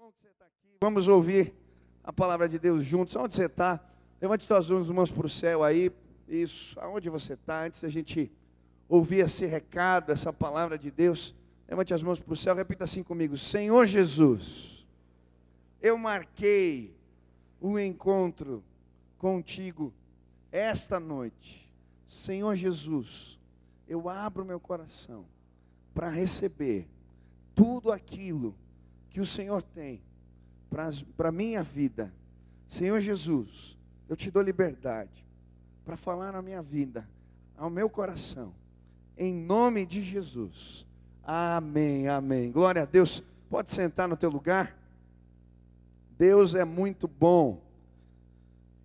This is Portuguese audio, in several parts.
bom que você está aqui. Vamos ouvir a palavra de Deus juntos. Onde você está? Levante suas mãos para o céu aí. Isso, aonde você está? Antes da gente ouvir esse recado, essa palavra de Deus, levante as mãos para o céu, repita assim comigo: Senhor Jesus, eu marquei um encontro contigo esta noite. Senhor Jesus, eu abro meu coração para receber tudo aquilo que o Senhor tem para a minha vida. Senhor Jesus, eu te dou liberdade para falar na minha vida, ao meu coração, em nome de Jesus. Amém, amém. Glória a Deus. Pode sentar no teu lugar. Deus é muito bom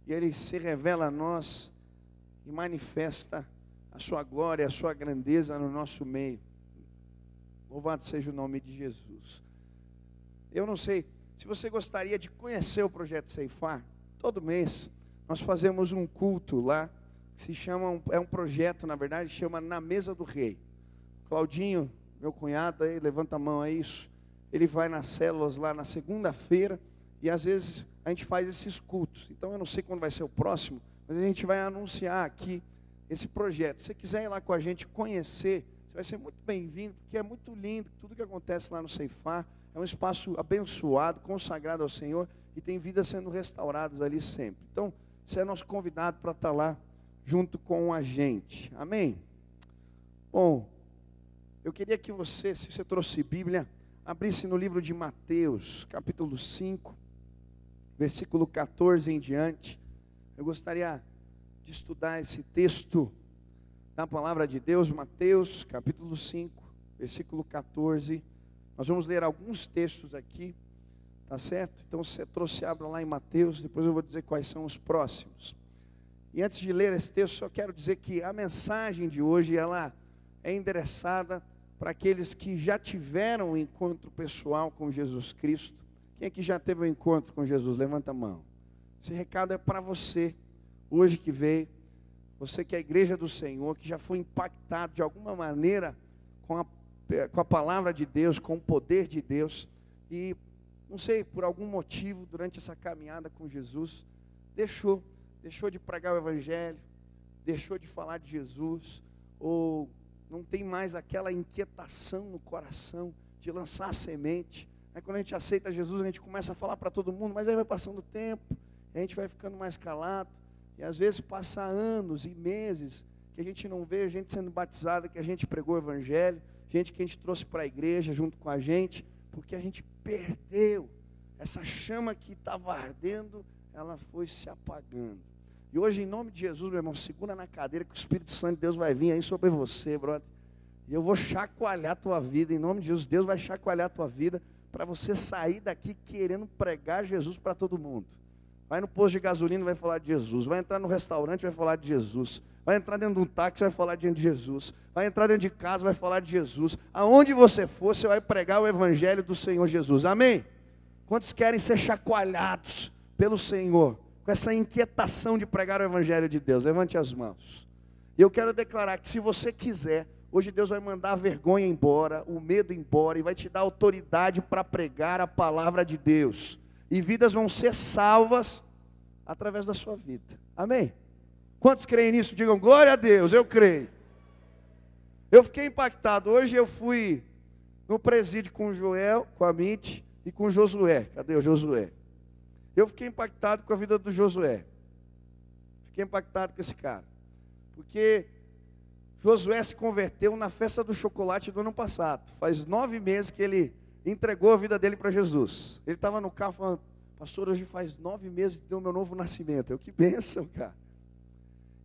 e Ele se revela a nós e manifesta a sua glória, a sua grandeza no nosso meio. Louvado seja o nome de Jesus. Eu não sei se você gostaria de conhecer o Projeto Ceifar. Todo mês nós fazemos um culto lá, que se chama, é um projeto, na verdade, chama Na Mesa do Rei. Claudinho, meu cunhado, aí, levanta a mão, é isso. Ele vai nas células lá na segunda-feira, e às vezes a gente faz esses cultos. Então eu não sei quando vai ser o próximo, mas a gente vai anunciar aqui esse projeto. Se você quiser ir lá com a gente conhecer, você vai ser muito bem-vindo, porque é muito lindo, tudo que acontece lá no Ceifar. É um espaço abençoado, consagrado ao Senhor, e tem vidas sendo restauradas ali sempre. Então, você é nosso convidado para estar lá junto com a gente. Amém? Bom, eu queria que você, se você trouxe Bíblia, abrisse no livro de Mateus, capítulo 5, versículo 14 em diante. Eu gostaria de estudar esse texto da palavra de Deus, Mateus, capítulo 5, versículo 14. Nós vamos ler alguns textos aqui, tá certo? Então, se você trouxe, abra lá em Mateus, depois eu vou dizer quais são os próximos. E antes de ler esse texto, só quero dizer que a mensagem de hoje, ela é endereçada para aqueles que já tiveram um encontro pessoal com Jesus Cristo. Quem aqui já teve um encontro com Jesus? Levanta a mão. Esse recado é para você, hoje que veio, você que é a igreja do Senhor, que já foi impactado de alguma maneira com a palavra de Deus, com o poder de Deus, e não sei, por algum motivo, durante essa caminhada com Jesus, deixou de pregar o Evangelho, deixou de falar de Jesus, ou não tem mais aquela inquietação no coração de lançar a semente. Quando a gente aceita Jesus, a gente começa a falar para todo mundo, mas aí vai passando o tempo, a gente vai ficando mais calado, e às vezes passa anos e meses que a gente não vê gente sendo batizada, que a gente pregou o Evangelho, gente que a gente trouxe para a igreja junto com a gente, porque a gente perdeu essa chama que estava ardendo, ela foi se apagando. E hoje, em nome de Jesus, meu irmão, segura na cadeira que o Espírito Santo de Deus vai vir aí sobre você, brother. E eu vou chacoalhar a tua vida, em nome de Jesus. Deus vai chacoalhar a tua vida, para você sair daqui querendo pregar Jesus para todo mundo. Vai no posto de gasolina, vai falar de Jesus. Vai entrar no restaurante, vai falar de Jesus. Vai entrar dentro de um táxi, vai falar de Jesus. Vai entrar dentro de casa, vai falar de Jesus. Aonde você for, você vai pregar o Evangelho do Senhor Jesus. Amém? Quantos querem ser chacoalhados pelo Senhor, com essa inquietação de pregar o Evangelho de Deus? Levante as mãos. E eu quero declarar que se você quiser, hoje Deus vai mandar a vergonha embora, o medo embora, e vai te dar autoridade para pregar a palavra de Deus. E vidas vão ser salvas através da sua vida. Amém? Quantos creem nisso? Digam glória a Deus, eu creio. Eu fiquei impactado. Hoje eu fui no presídio com o Joel, com a Mitty e com o Josué. Cadê o Josué? Eu fiquei impactado com a vida do Josué. Fiquei impactado com esse cara. Porque Josué se converteu na festa do chocolate do ano passado. Faz 9 meses que ele entregou a vida dele para Jesus. Ele estava no carro falando: pastor, hoje faz 9 meses que deu meu novo nascimento. Que bênção, cara.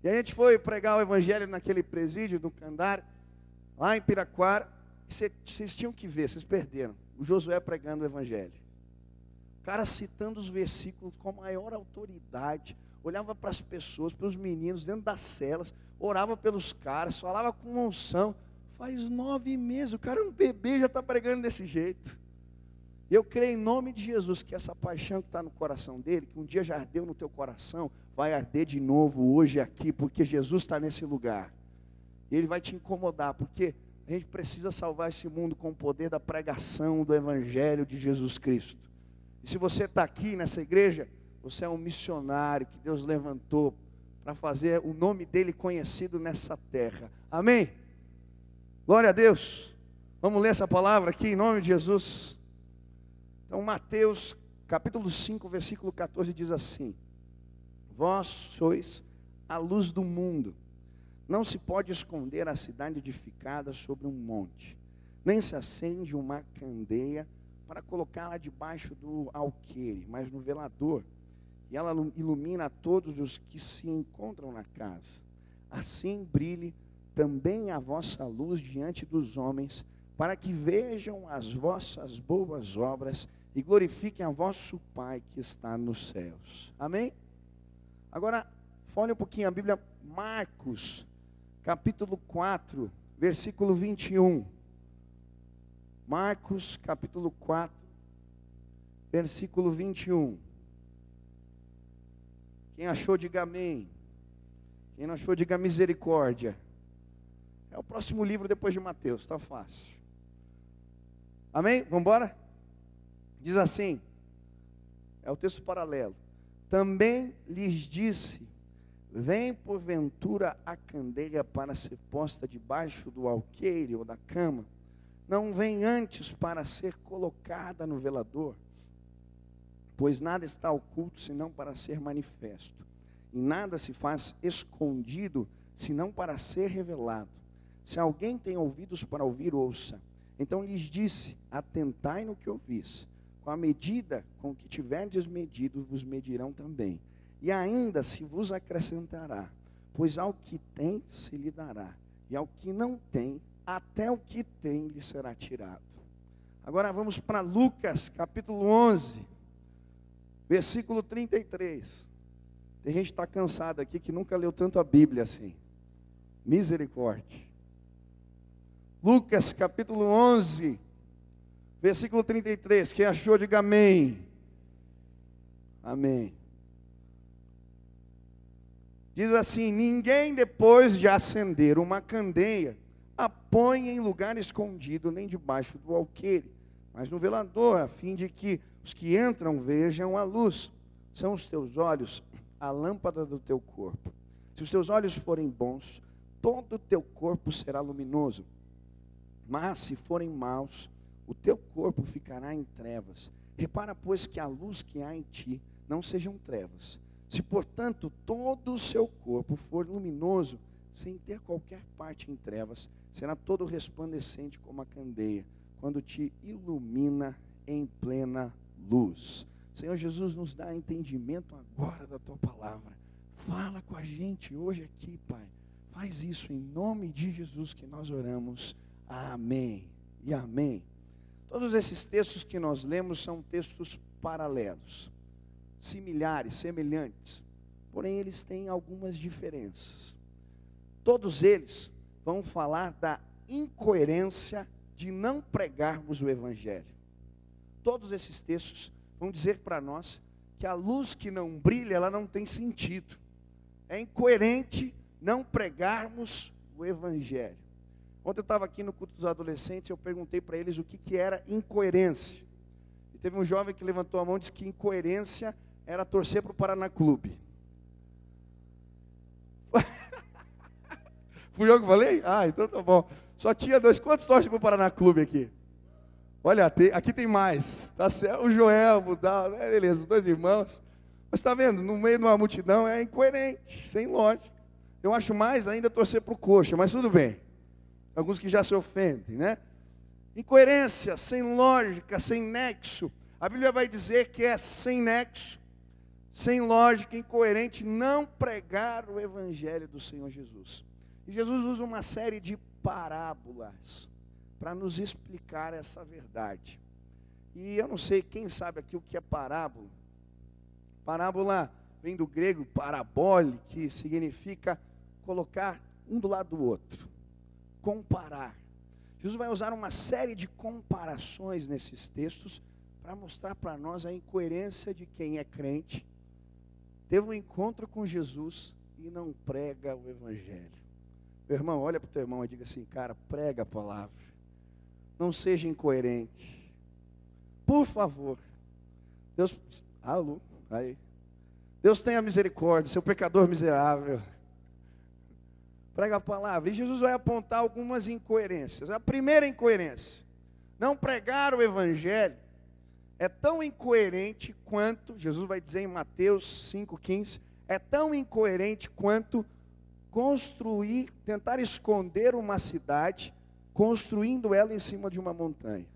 E a gente foi pregar o Evangelho naquele presídio do Candar, lá em Piraquara. Vocês tinham que ver, vocês perderam. O Josué pregando o Evangelho. O cara citando os versículos com a maior autoridade. Olhava para as pessoas, para os meninos dentro das celas. Orava pelos caras, falava com unção. Faz 9 meses, o cara é um bebê, já está pregando desse jeito. E eu creio em nome de Jesus que essa paixão que está no coração dele, que um dia já ardeu no teu coração, vai arder de novo hoje aqui, porque Jesus está nesse lugar. E ele vai te incomodar, porque a gente precisa salvar esse mundo com o poder da pregação do Evangelho de Jesus Cristo. E se você está aqui nessa igreja, você é um missionário que Deus levantou para fazer o nome dele conhecido nessa terra. Amém? Glória a Deus. Vamos ler essa palavra aqui em nome de Jesus. Então, Mateus capítulo 5, versículo 14 diz assim: Vós sois a luz do mundo. Não se pode esconder a cidade edificada sobre um monte, nem se acende uma candeia para colocá-la debaixo do alqueire, mas no velador, e ela ilumina a todos os que se encontram na casa. Assim brilhe também a vossa luz diante dos homens, para que vejam as vossas boas obras e glorifiquem a vosso Pai que está nos céus. Amém? Agora, olha um pouquinho a Bíblia, Marcos, capítulo 4, versículo 21. Marcos, capítulo 4, versículo 21. Quem achou, diga amém. Quem não achou, diga misericórdia. É o próximo livro depois de Mateus, está fácil. Amém? Vamos embora? Diz assim, é o texto paralelo. Também lhes disse: vem porventura a candeia para ser posta debaixo do alqueire ou da cama? Não vem antes para ser colocada no velador? Pois nada está oculto senão para ser manifesto, e nada se faz escondido senão para ser revelado. Se alguém tem ouvidos para ouvir, ouça. Então lhes disse: atentai no que ouvis. Com a medida com que tiverdes medido, vos medirão também. E ainda se vos acrescentará, pois ao que tem se lhe dará, e ao que não tem, até o que tem lhe será tirado. Agora vamos para Lucas, capítulo 11, versículo 33. Tem gente que está cansada aqui que nunca leu tanto a Bíblia assim. Misericórdia. Lucas, capítulo 11, versículo 33. Quem achou, diga amém. Amém. Diz assim: ninguém depois de acender uma candeia a põe em lugar escondido, nem debaixo do alqueire, mas no velador, a fim de que os que entram vejam a luz. São os teus olhos a lâmpada do teu corpo. Se os teus olhos forem bons, todo o teu corpo será luminoso. Mas se forem maus, o teu corpo ficará em trevas. Repara, pois, que a luz que há em ti não sejam trevas. Se, portanto, todo o seu corpo for luminoso, sem ter qualquer parte em trevas, será todo resplandecente como a candeia, quando te ilumina em plena luz. Senhor Jesus, nos dá entendimento agora da tua palavra. Fala com a gente hoje aqui, Pai. Faz isso em nome de Jesus que nós oramos. Amém e amém. Todos esses textos que nós lemos são textos paralelos, similares, semelhantes, porém eles têm algumas diferenças. Todos eles vão falar da incoerência de não pregarmos o Evangelho. Todos esses textos vão dizer para nós que a luz que não brilha, ela não tem sentido. É incoerente não pregarmos o Evangelho. Ontem eu estava aqui no culto dos adolescentes, eu perguntei para eles o que era incoerência. E teve um jovem que levantou a mão e disse que incoerência era torcer para o Paraná Clube. Fui eu que falei? Ah, então tá bom. Só tinha dois. Quantos torcem para o Paraná Clube aqui? Olha, aqui tem mais. Tá certo? O Joel, o Budal, beleza, os dois irmãos. Mas está vendo, no meio de uma multidão é incoerente, sem lógica. Eu acho mais ainda torcer para o Coxa, mas tudo bem. Alguns que já se ofendem, né? Incoerência, sem lógica, sem nexo. A Bíblia vai dizer que é sem nexo, sem lógica, incoerente, não pregar o Evangelho do Senhor Jesus. E Jesus usa uma série de parábolas para nos explicar essa verdade. E eu não sei, quem sabe aqui o que é parábola? Parábola vem do grego parabole, que significa colocar um do lado do outro. Comparar. Jesus vai usar uma série de comparações nesses textos para mostrar para nós a incoerência de quem é crente, teve um encontro com Jesus e não prega o Evangelho. Meu irmão, olha para o teu irmão e diga assim: cara, prega a palavra. Não seja incoerente. Por favor, Deus, alô, aí. Deus tenha misericórdia, seu pecador miserável. Prega a palavra. E Jesus vai apontar algumas incoerências. A primeira incoerência: não pregar o evangelho é tão incoerente quanto, Jesus vai dizer em Mateus 5,15, é tão incoerente quanto construir, tentar esconder uma cidade, construindo ela em cima de uma montanha.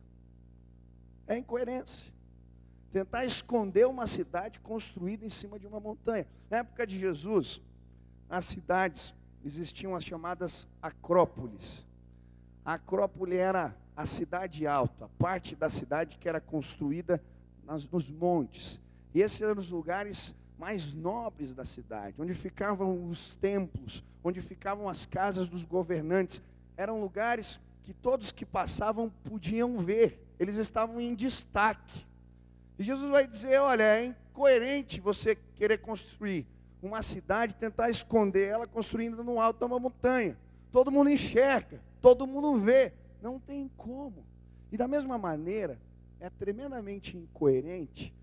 É incoerência. Tentar esconder uma cidade construída em cima de uma montanha. Na época de Jesus, as cidades existiam as chamadas acrópolis. A acrópole era a cidade alta, a parte da cidade que era construída nos montes. E esses eram os lugares mais nobres da cidade, onde ficavam os templos, onde ficavam as casas dos governantes. Eram lugares que todos que passavam podiam ver, eles estavam em destaque. E Jesus vai dizer, olha, é incoerente você querer construir uma cidade, tentar esconder ela construindo no alto de uma montanha. Todo mundo enxerga, todo mundo vê, não tem como. E da mesma maneira, é tremendamente incoerente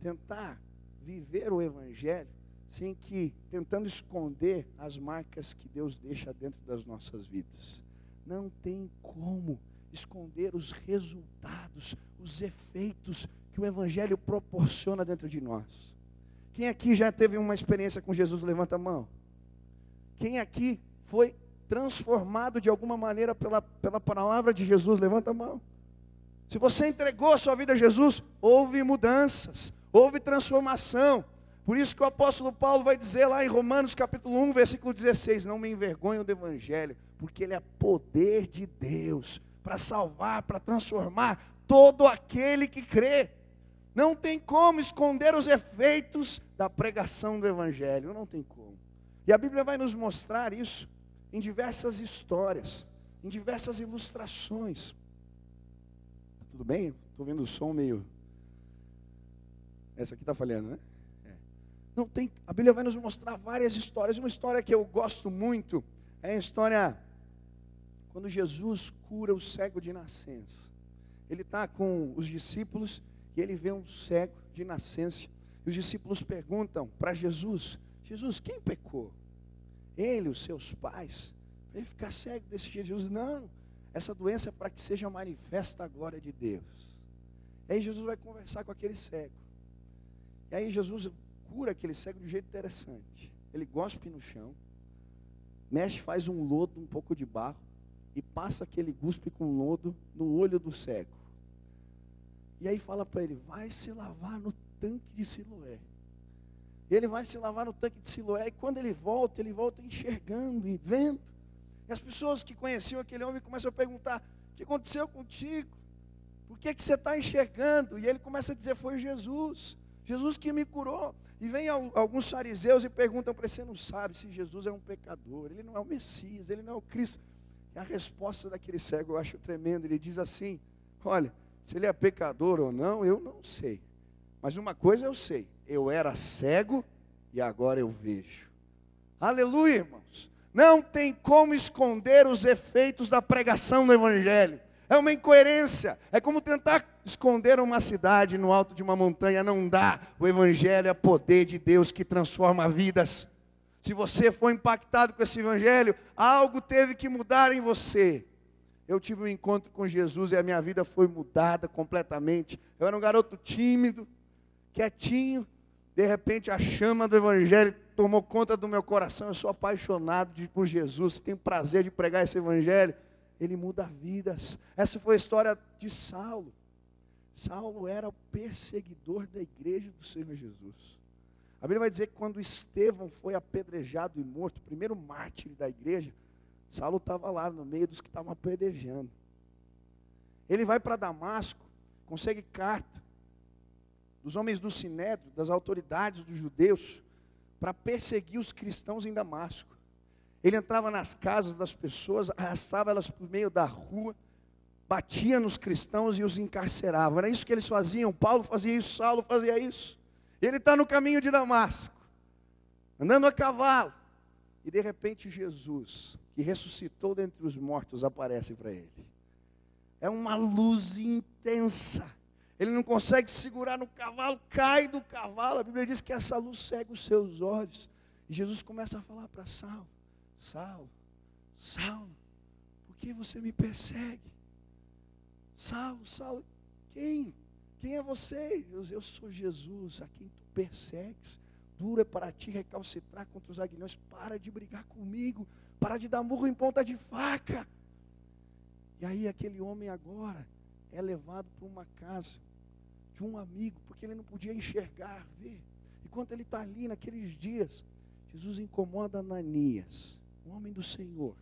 tentar viver o evangelho sem que, tentando esconder as marcas que Deus deixa dentro das nossas vidas. Não tem como esconder os resultados, os efeitos que o evangelho proporciona dentro de nós. Quem aqui já teve uma experiência com Jesus? Levanta a mão. Quem aqui foi transformado de alguma maneira pela palavra de Jesus? Levanta a mão. Se você entregou a sua vida a Jesus, houve mudanças, houve transformação. Por isso que o apóstolo Paulo vai dizer lá em Romanos capítulo 1, versículo 16, não me envergonho do evangelho, porque ele é poder de Deus, para salvar, para transformar todo aquele que crê. Não tem como esconder os efeitos da pregação do evangelho, não tem como. E a Bíblia vai nos mostrar isso em diversas histórias, em diversas ilustrações. Tudo bem? Estou vendo o som meio... Essa aqui está falhando, né? Não tem... A Bíblia vai nos mostrar várias histórias. Uma história que eu gosto muito é a história quando Jesus cura o cego de nascença. Ele está com os discípulos e ele vê um cego de nascença. E os discípulos perguntam para Jesus: Jesus, quem pecou? Ele, os seus pais? Para ele ficar cego desse jeito? Jesus, não, essa doença é para que seja manifesta a glória de Deus. E aí Jesus vai conversar com aquele cego. E aí Jesus cura aquele cego de um jeito interessante. Ele gospe no chão, mexe, faz um lodo, um pouco de barro, e passa aquele guspe com lodo no olho do cego. E aí fala para ele, vai se lavar no tanque de Siloé. E ele vai se lavar no tanque de Siloé, e quando ele volta enxergando e vendo. E as pessoas que conheciam aquele homem começam a perguntar, o que aconteceu contigo? Por que você está enxergando? E ele começa a dizer, foi Jesus. Jesus que me curou. E vem alguns fariseus e perguntam para ele, você não sabe se Jesus é um pecador, ele não é o Messias, ele não é o Cristo. E a resposta daquele cego eu acho tremendo. Ele diz assim, olha, se ele é pecador ou não, eu não sei. Mas uma coisa eu sei, eu era cego e agora eu vejo. Aleluia, irmãos. Não tem como esconder os efeitos da pregação do evangelho. É uma incoerência. É como tentar esconder uma cidade no alto de uma montanha. Não dá. O evangelho é poder de Deus que transforma vidas. Se você foi impactado com esse evangelho, algo teve que mudar em você. Eu tive um encontro com Jesus e a minha vida foi mudada completamente. Eu era um garoto tímido, quietinho. De repente a chama do evangelho tomou conta do meu coração. Eu sou apaixonado por Jesus, tenho prazer de pregar esse evangelho. Ele muda vidas. Essa foi a história de Saulo. Saulo era o perseguidor da igreja do Senhor Jesus. A Bíblia vai dizer que quando Estevão foi apedrejado e morto, o primeiro mártir da igreja, Saulo estava lá no meio dos que estavam apedrejando. Ele vai para Damasco, consegue carta dos homens do Sinédrio, das autoridades dos judeus, para perseguir os cristãos em Damasco. Ele entrava nas casas das pessoas, arrastava elas por meio da rua, batia nos cristãos e os encarcerava. Era isso que eles faziam. Paulo fazia isso, Saulo fazia isso. Ele está no caminho de Damasco, andando a cavalo. E de repente Jesus, que ressuscitou dentre os mortos, aparece para ele. É uma luz intensa, ele não consegue segurar no cavalo, cai do cavalo. A Bíblia diz que essa luz cega os seus olhos. E Jesus começa a falar para Saulo: Saulo, Saulo, por que você me persegue? Saulo, Saulo, quem é você? Eu sou Jesus, a quem tu persegues. Duro é para ti recalcitrar contra os aguilhões. Para de brigar comigo, para de dar murro em ponta de faca. E aí aquele homem agora é levado para uma casa de um amigo, porque ele não podia enxergar, ver. Enquanto ele está ali naqueles dias, Jesus incomoda Ananias, o homem do Senhor.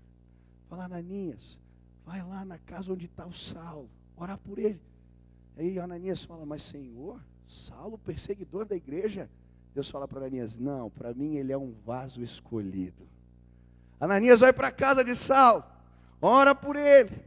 Fala: Ananias, vai lá na casa onde está o Saulo, orar por ele. Aí Ananias fala: mas Senhor, Saulo, perseguidor da igreja? Deus fala para Ananias: não, para mim ele é um vaso escolhido. Ananias vai para a casa de Saulo, ora por ele.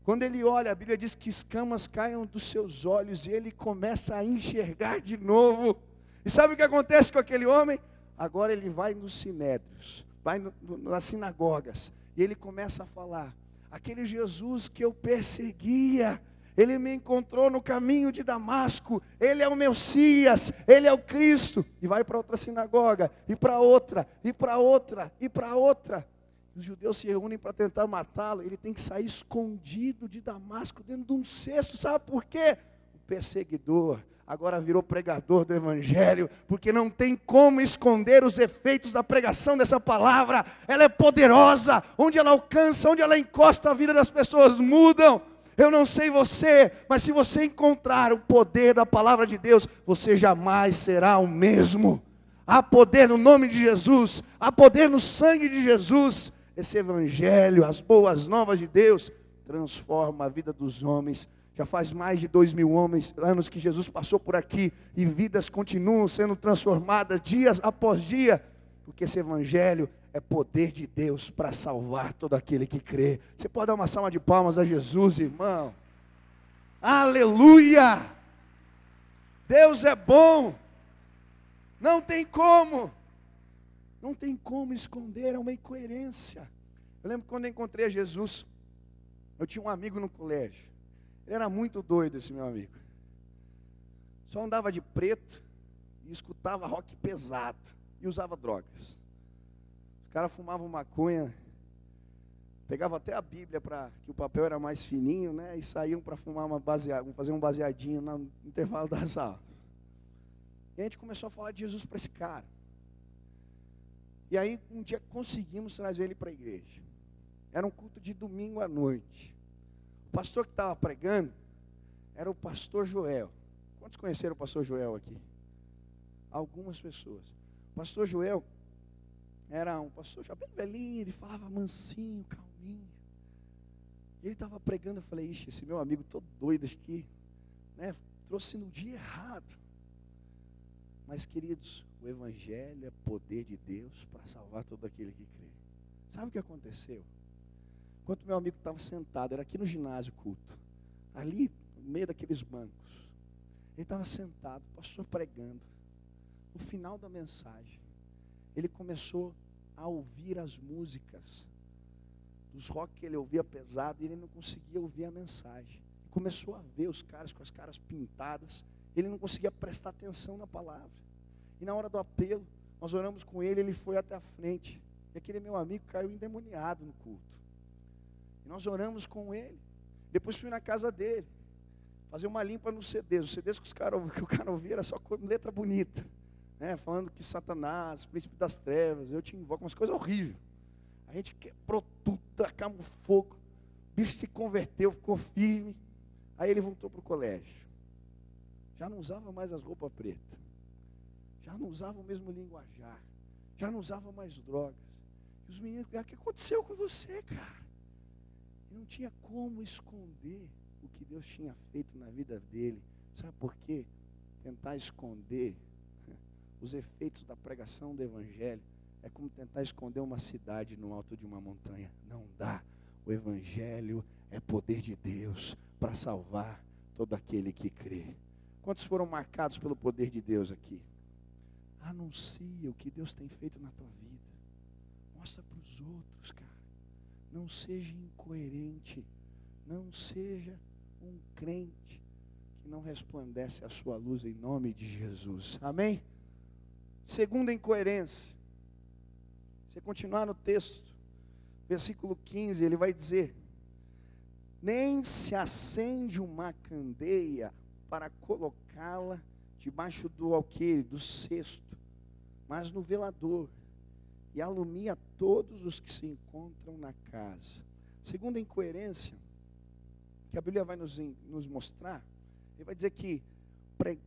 Quando ele olha, a Bíblia diz que escamas caem dos seus olhos e ele começa a enxergar de novo. E sabe o que acontece com aquele homem? Agora ele vai nos sinédrios, vai nas sinagogas, e ele começa a falar: aquele Jesus que eu perseguia, ele me encontrou no caminho de Damasco, ele é o Messias, ele é o Cristo. E vai para outra sinagoga, e para outra, e para outra, e para outra. Os judeus se reúnem para tentar matá-lo. Ele tem que sair escondido de Damasco, dentro de um cesto. Sabe por quê? O perseguidor agora virou pregador do Evangelho, porque não tem como esconder os efeitos da pregação dessa palavra. Ela é poderosa, onde ela alcança, onde ela encosta, a vida das pessoas mudam. Eu não sei você, mas se você encontrar o poder da palavra de Deus, você jamais será o mesmo. Há poder no nome de Jesus, há poder no sangue de Jesus. Esse Evangelho, as boas novas de Deus, transforma a vida dos homens. Já faz mais de 2000 anos que Jesus passou por aqui, e vidas continuam sendo transformadas dia após dia, porque esse Evangelho é poder de Deus para salvar todo aquele que crê. Você pode dar uma salva de palmas a Jesus, irmão? Aleluia! Deus é bom, não tem como esconder, é uma incoerência. Eu lembro quando eu encontrei a Jesus, eu tinha um amigo no colégio. Ele era muito doido, esse meu amigo. Só andava de preto e escutava rock pesado e usava drogas. Os caras fumavam maconha, pegavam até a Bíblia, que o papel era mais fininho, né? E saíam para fumar fazer um baseadinho no intervalo das aulas. E a gente começou a falar de Jesus para esse cara. E aí um dia conseguimos trazer ele para a igreja. Era um culto de domingo à noite. O pastor que estava pregando era o pastor Joel. Quantos conheceram o pastor Joel aqui? Algumas pessoas. O pastor Joel era um pastor já bem velhinho, ele falava mansinho, calminho. E ele estava pregando, eu falei: ixi, esse meu amigo todo doido aqui, né, trouxe no dia errado. Mas, queridos, o Evangelho é poder de Deus para salvar todo aquele que crê. Sabe o que aconteceu? Enquanto meu amigo estava sentado, era aqui no ginásio culto, ali no meio daqueles bancos, ele estava sentado, o pastor pregando. No final da mensagem, ele começou a ouvir as músicas dos rock que ele ouvia pesado, e ele não conseguia ouvir a mensagem. Começou a ver os caras com as caras pintadas, ele não conseguia prestar atenção na palavra. E na hora do apelo, nós oramos com ele, ele foi até a frente. E aquele meu amigo caiu endemoniado no culto. E nós oramos com ele. Depois fui na casa dele, fazer uma limpa nos CDs. Os CDs que o cara ouvia era só com letra bonita, né? Falando que Satanás, príncipe das trevas, eu te invoco, umas coisas horríveis. A gente quebrou tudo, tacamos fogo. O bicho se converteu, ficou firme. Aí ele voltou para o colégio. Já não usava mais as roupas pretas. Já não usava o mesmo linguajar. Já não usava mais drogas. E os meninos, o que aconteceu com você, cara? E não tinha como esconder o que Deus tinha feito na vida dele. Sabe por quê? Tentar esconder os efeitos da pregação do Evangelho é como tentar esconder uma cidade no alto de uma montanha. Não dá. O Evangelho é poder de Deus para salvar todo aquele que crê. Quantos foram marcados pelo poder de Deus aqui? Anuncia o que Deus tem feito na tua vida. Mostra para os outros, cara. Não seja incoerente. Não seja um crente que não resplandece a sua luz em nome de Jesus. Amém? Segunda incoerência. Você continuar no texto, versículo 15, ele vai dizer: nem se acende uma candeia para colocá-la debaixo do alqueire, do cesto, mas no velador, e alumia todos os que se encontram na casa. Segunda incoerência, que a Bíblia vai nos mostrar, ele vai dizer que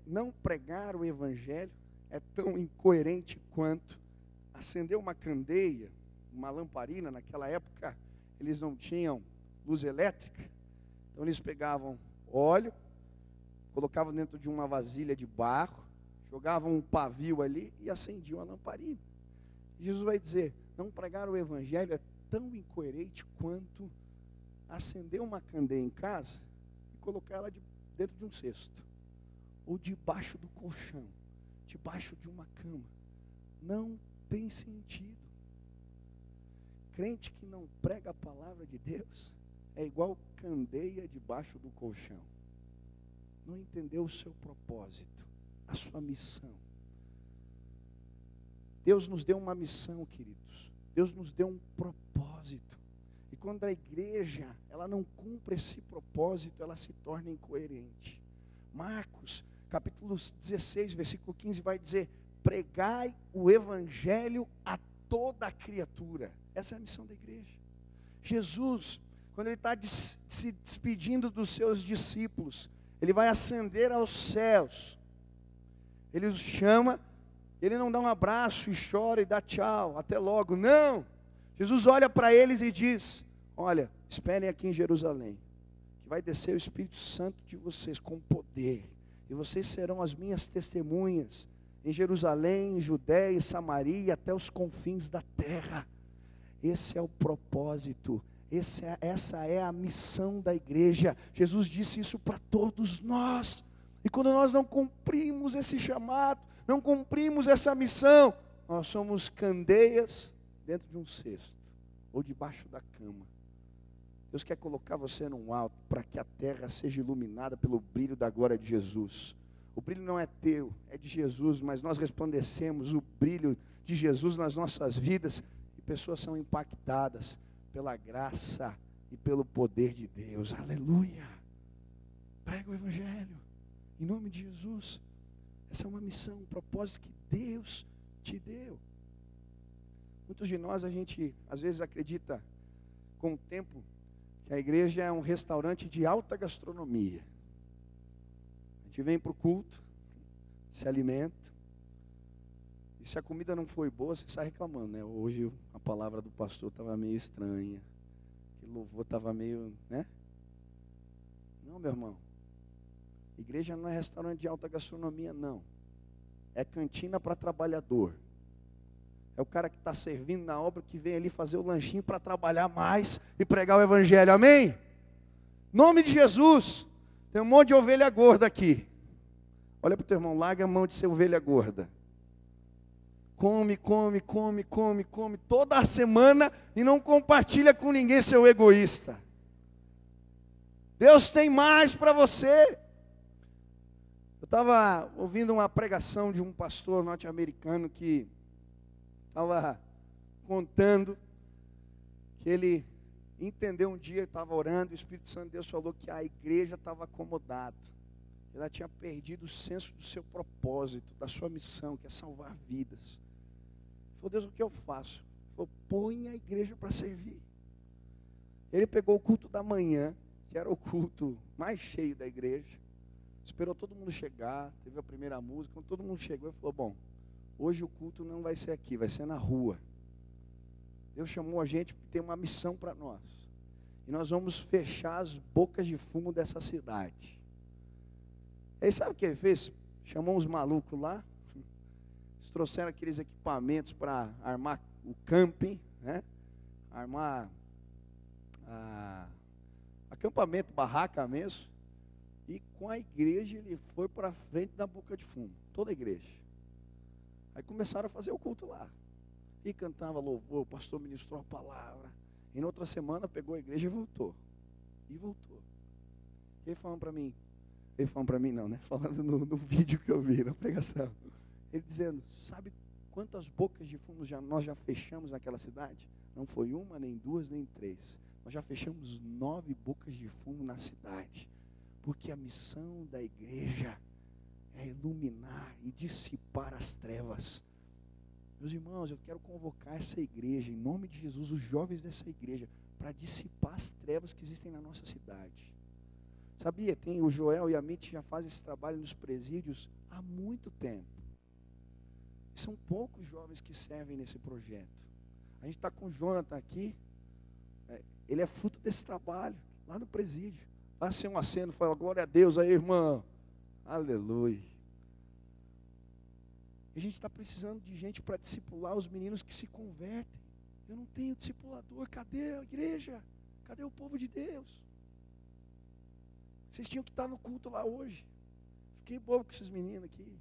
não pregar o evangelho é tão incoerente quanto acender uma candeia, uma lamparina. Naquela época eles não tinham luz elétrica, então eles pegavam óleo, colocavam dentro de uma vasilha de barro, jogavam um pavio ali e acendiam a lamparina. Jesus vai dizer: não pregar o evangelho é tão incoerente quanto acender uma candeia em casa e colocar ela dentro de um cesto, ou debaixo do colchão, debaixo de uma cama. Não tem sentido. Crente que não prega a palavra de Deus é igual candeia debaixo do colchão. Não entendeu o seu propósito, a sua missão. Deus nos deu uma missão, queridos. Deus nos deu um propósito. E quando a igreja, ela não cumpre esse propósito, ela se torna incoerente. Marcos, capítulo 16, versículo 15, vai dizer: pregai o evangelho a toda a criatura. Essa é a missão da igreja. Jesus, quando ele está se despedindo dos seus discípulos, ele vai ascender aos céus. Ele os chama, ele não dá um abraço e chora e dá tchau, até logo. Não! Jesus olha para eles e diz: olha, esperem aqui em Jerusalém, que vai descer o Espírito Santo de vocês com poder, e vocês serão as minhas testemunhas em Jerusalém, em Judéia e Samaria, até os confins da terra. Esse é o propósito, essa é a missão da igreja. Jesus disse isso para todos nós. E quando nós não cumprimos esse chamado, não cumprimos essa missão, nós somos candeias dentro de um cesto, ou debaixo da cama. Deus quer colocar você num alto, para que a terra seja iluminada pelo brilho da glória de Jesus. O brilho não é teu, é de Jesus, mas nós resplandecemos o brilho de Jesus nas nossas vidas, e pessoas são impactadas pela graça e pelo poder de Deus. Aleluia! Prega o evangelho em nome de Jesus. Essa é uma missão, um propósito que Deus te deu. Muitos de nós, a gente às vezes acredita com o tempo que a igreja é um restaurante de alta gastronomia. A gente vem para o culto, se alimenta, e se a comida não foi boa, você sai reclamando, né? Hoje a palavra do pastor estava meio estranha, que louvor estava meio, né? Não, meu irmão, igreja não é restaurante de alta gastronomia, não. É cantina para trabalhador. É o cara que está servindo na obra, que vem ali fazer o lanchinho para trabalhar mais e pregar o evangelho, amém? Nome de Jesus. Tem um monte de ovelha gorda aqui. Olha para o teu irmão, larga a mão de ser ovelha gorda. Come, come, come, come, come toda a semana e não compartilha com ninguém, seu egoísta. Deus tem mais para você. Eu estava ouvindo uma pregação de um pastor norte-americano que estava contando que ele entendeu um dia, estava orando, e o Espírito Santo de Deus falou que a igreja estava acomodada. Ela tinha perdido o senso do seu propósito, da sua missão, que é salvar vidas. Ele falou: Deus, o que eu faço? Ele falou: põe a igreja para servir. Ele pegou o culto da manhã, que era o culto mais cheio da igreja, esperou todo mundo chegar, teve a primeira música. Quando todo mundo chegou, ele falou: bom, hoje o culto não vai ser aqui, vai ser na rua. Deus chamou a gente porque tem uma missão para nós. E nós vamos fechar as bocas de fumo dessa cidade. Aí sabe o que ele fez? Chamou uns malucos lá. Eles trouxeram aqueles equipamentos para armar o camping, né? Armar acampamento, barraca mesmo. E com a igreja ele foi para a frente da boca de fumo. Toda a igreja. Aí começaram a fazer o culto lá. E cantava louvor, o pastor ministrou a palavra. E na outra semana pegou a igreja e voltou. E voltou. E ele falando para mim: Ele falando para mim não, né? Falando no vídeo que eu vi, na pregação. Ele dizendo, sabe quantas bocas de fumo nós já fechamos naquela cidade? Não foi uma, nem duas, nem três. Nós já fechamos 9 bocas de fumo na cidade. Porque a missão da igreja é iluminar e dissipar as trevas. Meus irmãos, eu quero convocar essa igreja, em nome de Jesus, os jovens dessa igreja, para dissipar as trevas que existem na nossa cidade. Sabia, tem o Joel e a Mitty já fazem esse trabalho nos presídios há muito tempo. São poucos jovens que servem nesse projeto. A gente está com o Jonathan aqui, ele é fruto desse trabalho, lá no presídio. Vai ser um aceno, fala, glória a Deus aí, irmão. Aleluia. A gente está precisando de gente para discipular os meninos que se convertem. Eu não tenho discipulador, cadê a igreja? Cadê o povo de Deus? Vocês tinham que estar no culto lá hoje. Fiquei bobo com esses meninos aqui.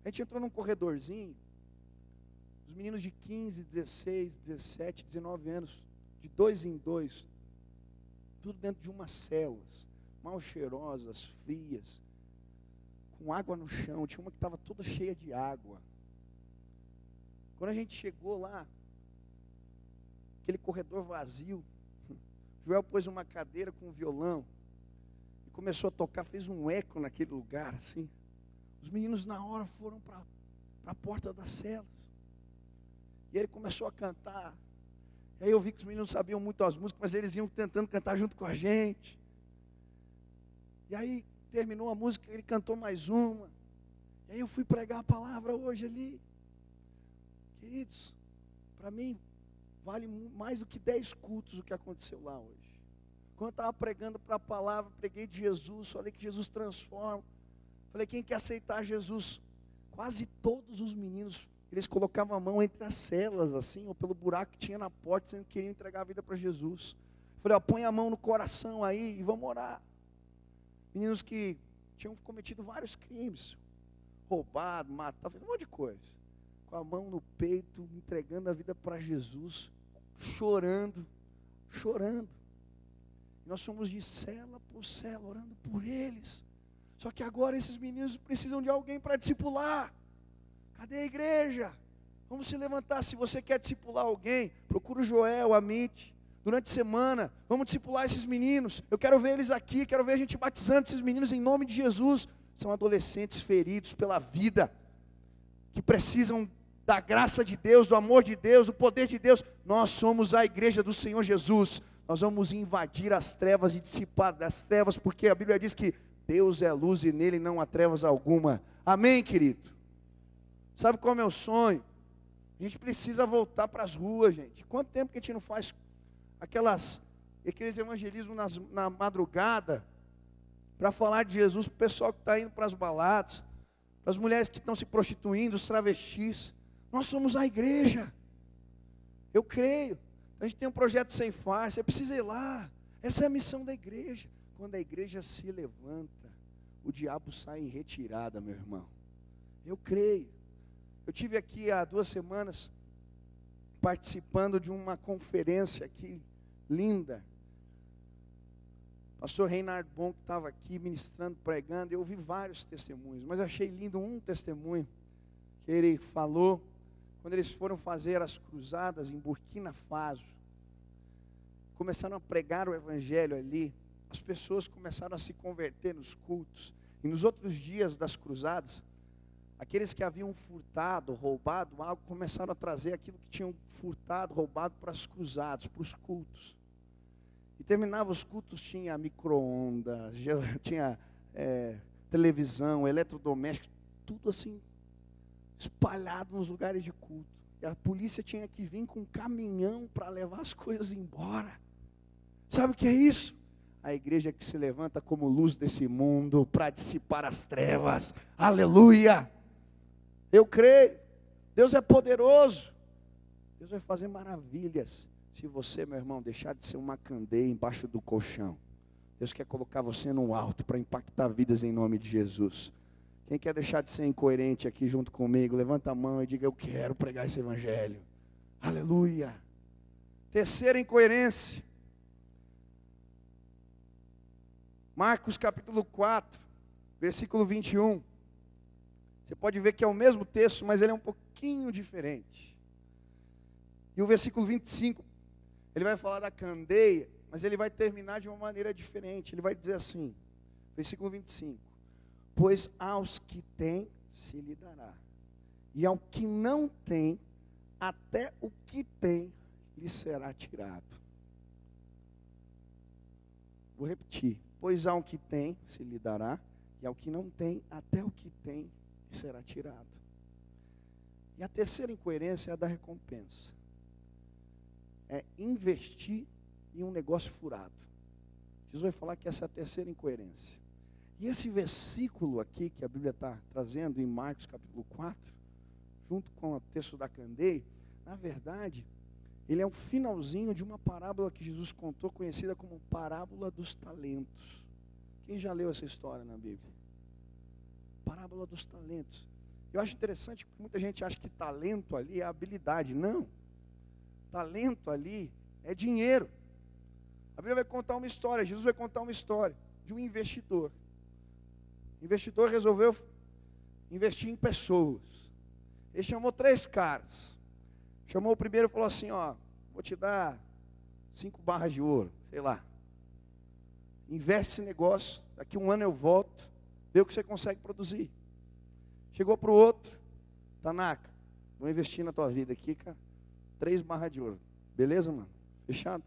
A gente entrou num corredorzinho, os meninos de 15, 16, 17, 19 anos, de 2 em 2, tudo dentro de umas celas, mal cheirosas, frias, com água no chão. Tinha uma que estava toda cheia de água. Quando a gente chegou lá, aquele corredor vazio, Joel pôs uma cadeira com um violão e começou a tocar, fez um eco naquele lugar assim. Os meninos na hora foram para a porta das celas. E ele começou a cantar. E aí eu vi que os meninos sabiam muito as músicas, mas eles iam tentando cantar junto com a gente. E aí terminou a música, ele cantou mais uma. E aí eu fui pregar a palavra hoje ali. Queridos, para mim vale mais do que 10 cultos o que aconteceu lá hoje. Quando eu estava pregando para a palavra, preguei de Jesus, falei que Jesus transforma. Falei, quem quer aceitar Jesus? Quase todos os meninos, eles colocavam a mão entre as celas, assim, ou pelo buraco que tinha na porta, dizendo que queriam entregar a vida para Jesus. Falei, ó, põe a mão no coração aí e vamos orar. Meninos que tinham cometido vários crimes, roubado, matado, um monte de coisa. Com a mão no peito, entregando a vida para Jesus, chorando, chorando. E nós somos de cela por cela, orando por eles. Só que agora esses meninos precisam de alguém para discipular. Cadê a igreja? Vamos se levantar. Se você quer discipular alguém, procura o Joel, a Mitty. Durante a semana, vamos discipular esses meninos. Eu quero ver eles aqui, quero ver a gente batizando esses meninos em nome de Jesus. São adolescentes feridos pela vida, que precisam da graça de Deus, do amor de Deus, do poder de Deus. Nós somos a igreja do Senhor Jesus. Nós vamos invadir as trevas e dissipar das trevas, porque a Bíblia diz que Deus é luz e nele não há trevas alguma. Amém, querido? Sabe qual é o meu sonho? A gente precisa voltar para as ruas, gente. Quanto tempo que a gente não faz aqueles evangelismos na madrugada, para falar de Jesus para o pessoal que está indo para as baladas, para as mulheres que estão se prostituindo, os travestis. Nós somos a igreja. Eu creio. A gente tem um projeto sem farsa, você precisa ir lá. Essa é a missão da igreja. Quando a igreja se levanta, o diabo sai em retirada, meu irmão. Eu creio. Eu tive aqui há 2 semanas, participando de uma conferência aqui, linda. Pastor Reinhard Bonk estava aqui ministrando, pregando. Eu ouvi vários testemunhos, mas eu achei lindo um testemunho que ele falou quando eles foram fazer as cruzadas em Burkina Faso. Começaram a pregar o evangelho ali. As pessoas começaram a se converter nos cultos. E nos outros dias das cruzadas, aqueles que haviam furtado, roubado algo, começaram a trazer aquilo que tinham furtado, roubado para as cruzadas, para os cultos. E terminava os cultos, tinha micro-ondas, tinha televisão, eletrodomésticos, tudo assim, espalhado nos lugares de culto. E a polícia tinha que vir com um caminhão para levar as coisas embora. Sabe o que é isso? A igreja que se levanta como luz desse mundo para dissipar as trevas. Aleluia! Eu creio. Deus é poderoso. Deus vai fazer maravilhas. Se você, meu irmão, deixar de ser uma candeia embaixo do colchão. Deus quer colocar você no alto para impactar vidas em nome de Jesus. Quem quer deixar de ser incoerente aqui junto comigo, levanta a mão e diga, eu quero pregar esse evangelho. Aleluia! Terceira incoerência. Marcos capítulo 4, versículo 21. Você pode ver que é o mesmo texto, mas ele é um pouquinho diferente. E o versículo 25, ele vai falar da candeia, mas ele vai terminar de uma maneira diferente. Ele vai dizer assim, versículo 25: pois aos que têm se lhe dará, e ao que não tem, até o que tem lhe será tirado. Vou repetir: pois ao que tem se lhe dará, e ao que não tem, até o que tem lhe será tirado. E a terceira incoerência é a da recompensa. É investir em um negócio furado. Jesus vai falar que essa é a terceira incoerência. E esse versículo aqui que a Bíblia está trazendo em Marcos capítulo 4, junto com o texto da candeia, na verdade, ele é o finalzinho de uma parábola que Jesus contou, conhecida como parábola dos talentos. Quem já leu essa história na Bíblia? Parábola dos talentos. Eu acho interessante que muita gente acha que talento ali é habilidade. Não. Talento ali é dinheiro. A Bíblia vai contar uma história, Jesus vai contar uma história de um investidor. O investidor resolveu investir em pessoas. Ele chamou 3 caras. Chamou o primeiro e falou assim: ó, vou te dar 5 barras de ouro, sei lá. Investe esse negócio, daqui 1 ano eu volto, vê o que você consegue produzir. Chegou para o outro: Tanaka, vou investir na tua vida aqui, cara. 3 barras de ouro. Beleza, mano? Fechado?